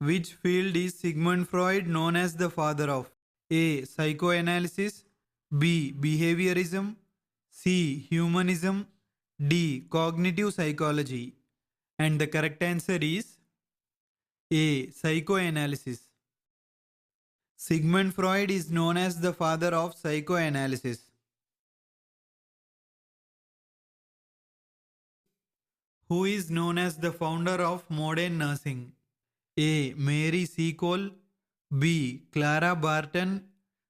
Which field is Sigmund Freud known as the father of? A. Psychoanalysis, B. Behaviorism, C. Humanism, D. Cognitive psychology. And the correct answer is A. Psychoanalysis. Sigmund Freud is known as the father of psychoanalysis. Who is known as the founder of modern nursing? A. Mary Seacole, B. Clara Barton,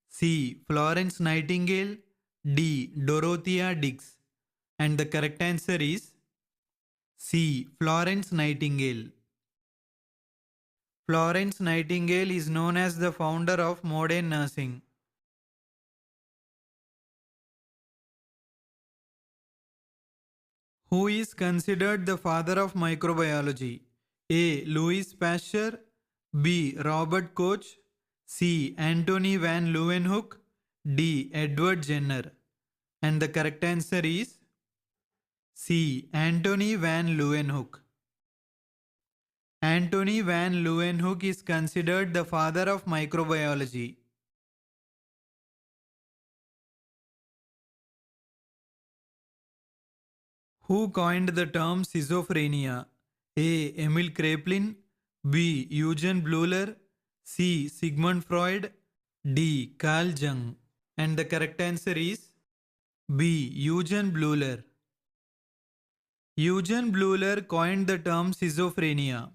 C. Florence Nightingale, D. Dorothea Dix. And the correct answer is C. Florence Nightingale. Florence Nightingale is known as the founder of modern nursing. Who is considered the father of microbiology? A. Louis Pasteur, B. Robert Koch, C. Anthony van Leeuwenhoek, D. Edward Jenner. And the correct answer is C. Anthony van Leeuwenhoek. Anthony van Leeuwenhoek is considered the father of microbiology. Who coined the term schizophrenia? A. Emil Kraepelin, B. Eugen Bleuler, C. Sigmund Freud, D. Carl Jung. And the correct answer is B. Eugen Bleuler. Eugen Bleuler coined the term schizophrenia.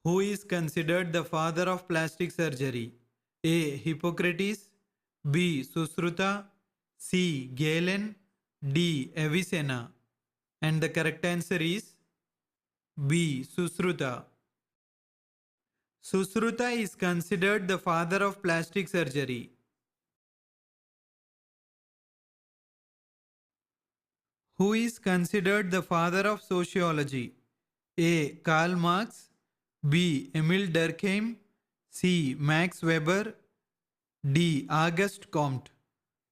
Who is considered the father of plastic surgery? A. Hippocrates, B. Susruta, C. Galen, D. Avicenna. And the correct answer is B. Susruta. Susruta is considered the father of plastic surgery. Who is considered the father of sociology? A. Karl Marx, B. Emile Durkheim, C. Max Weber, D. Auguste Comte.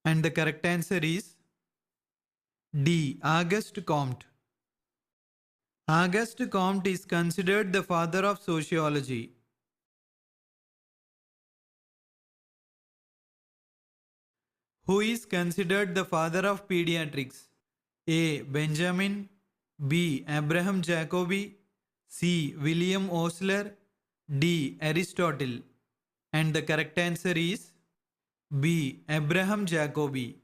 And the correct answer is D. Auguste Comte. Auguste Comte is considered the father of sociology. Who is considered the father of pediatrics? A. Benjamin, B. Abraham Jacobi, C. William Osler, D. Aristotle. And the correct answer is B. Abraham Jacobi.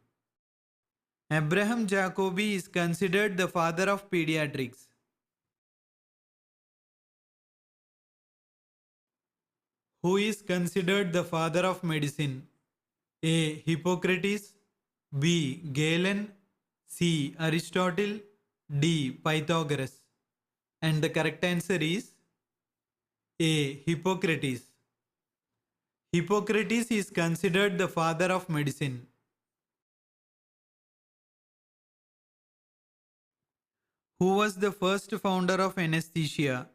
Abraham Jacobi is considered the father of pediatrics. Who is considered the father of medicine? A. Hippocrates, B. Galen, C. Aristotle, D. Pythagoras. And the correct answer is A. Hippocrates. Hippocrates is considered the father of medicine. Who was the first founder of anesthesia?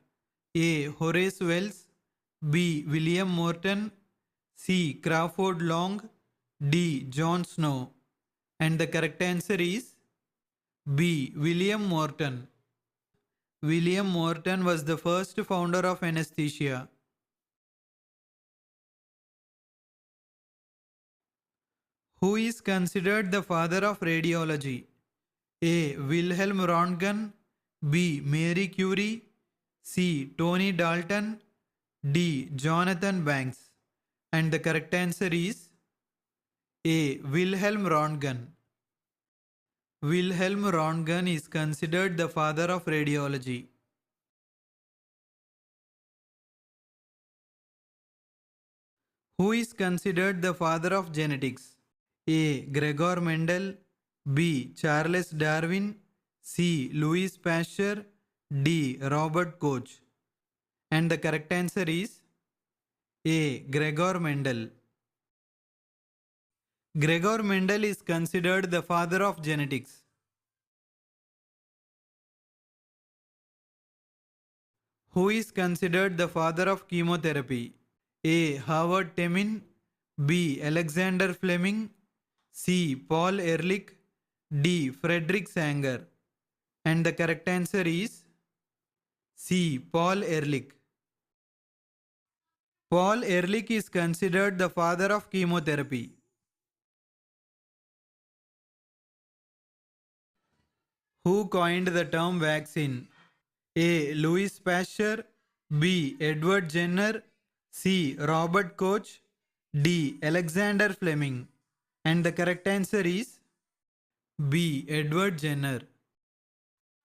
A. Horace Wells, B. William Morton, C. Crawford Long, D. John Snow. And the correct answer is B. William Morton. William Morton was the first founder of anesthesia. Who is considered the father of radiology? A. Wilhelm Röntgen, B. Marie Curie, C. Tony Dalton, D. Jonathan Banks. And the correct answer is A. Wilhelm Röntgen. Wilhelm Röntgen is considered the father of radiology. Who is considered the father of genetics? A. Gregor Mendel, B. Charles Darwin, C. Louis Pasteur, D. Robert Koch. And the correct answer is A. Gregor Mendel. Gregor Mendel is considered the father of genetics. Who is considered the father of chemotherapy? A. Howard Temin, B. Alexander Fleming, C. Paul Ehrlich, D. Frederick Sanger. And the correct answer is C. Paul Ehrlich. Paul Ehrlich is considered the father of chemotherapy. Who coined the term vaccine? A. Louis Pasteur, B. Edward Jenner, C. Robert Koch, D. Alexander Fleming. And the correct answer is B. Edward Jenner.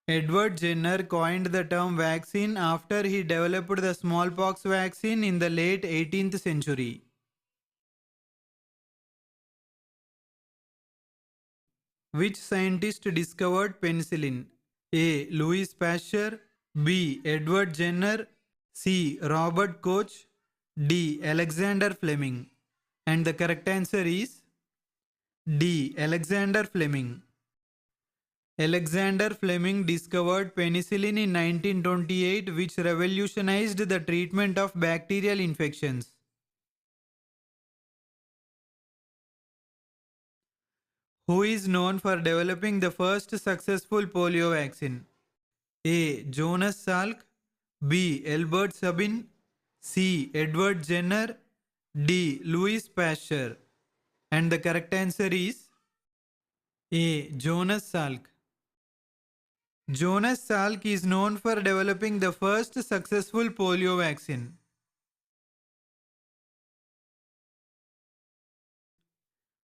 Edward Jenner coined the term vaccine after he developed the smallpox vaccine in the late 18th century. Which scientist discovered penicillin? A. Louis Pasteur, B. Edward Jenner, C. Robert Koch, D. Alexander Fleming. And the correct answer is D. Alexander Fleming. Alexander Fleming discovered penicillin in 1928, which revolutionized the treatment of bacterial infections. Who is known for developing the first successful polio vaccine? A. Jonas Salk, B. Albert Sabin, C. Edward Jenner, D. Louis Pasteur. And the correct answer is A. Jonas Salk. Jonas Salk is known for developing the first successful polio vaccine.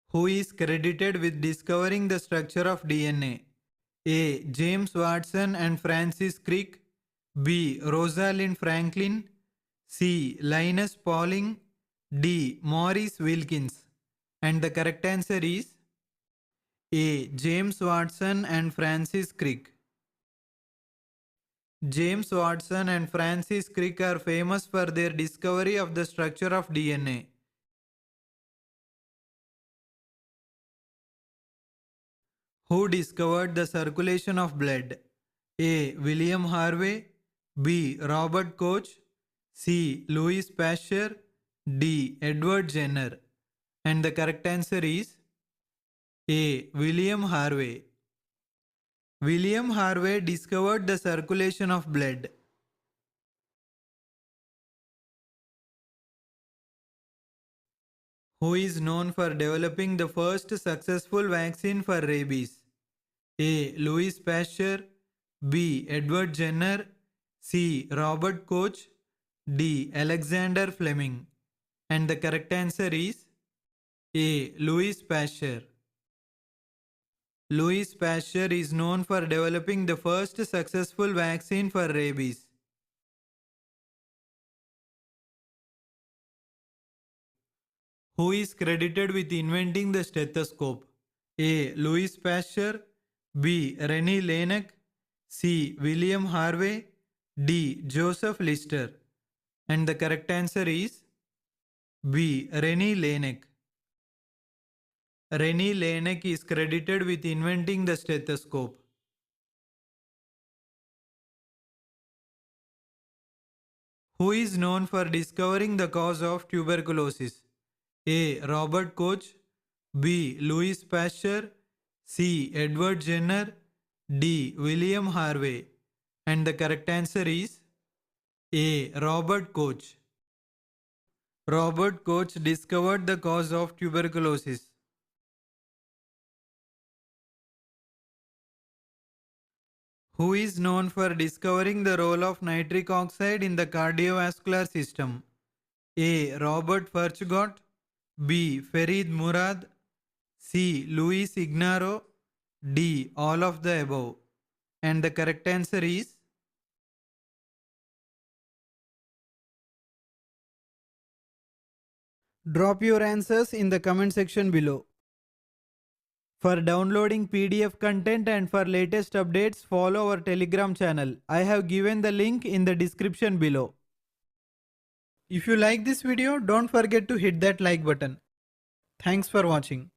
Who is credited with discovering the structure of DNA? A. James Watson and Francis Crick, B. Rosalind Franklin, C. Linus Pauling, D. Maurice Wilkins. And the correct answer is A. James Watson and Francis Crick. James Watson and Francis Crick are famous for their discovery of the structure of DNA. Who discovered the circulation of blood? A. William Harvey, B. Robert Koch, C. Louis Pasteur, D. Edward Jenner. And the correct answer is A. William Harvey. William Harvey discovered the circulation of blood. Who is known for developing the first successful vaccine for rabies? A. Louis Pasteur, B. Edward Jenner, C. Robert Koch, D. Alexander Fleming. And the correct answer is A. Louis Pasteur. Louis Pasteur is known for developing the first successful vaccine for rabies. Who is credited with inventing the stethoscope? A. Louis Pasteur, B. René Laennec, C. William Harvey, D. Joseph Lister. And the correct answer is B. René Laennec. René Laennec is credited with inventing the stethoscope. Who is known for discovering the cause of tuberculosis? A. Robert Koch, B. Louis Pasteur, C. Edward Jenner, D. William Harvey. And the correct answer is A. Robert Koch. Robert Koch discovered the cause of tuberculosis. Who is known for discovering the role of nitric oxide in the cardiovascular system? A. Robert Furchgott, B. Farid Murad, C. Luis Ignaro, D. All of the above. And the correct answer is Drop your answers in the comment section below. For downloading PDF content and for latest updates, follow our Telegram channel. I have given the link in the description below. If you like this video, don't forget to hit that like button. Thanks for watching.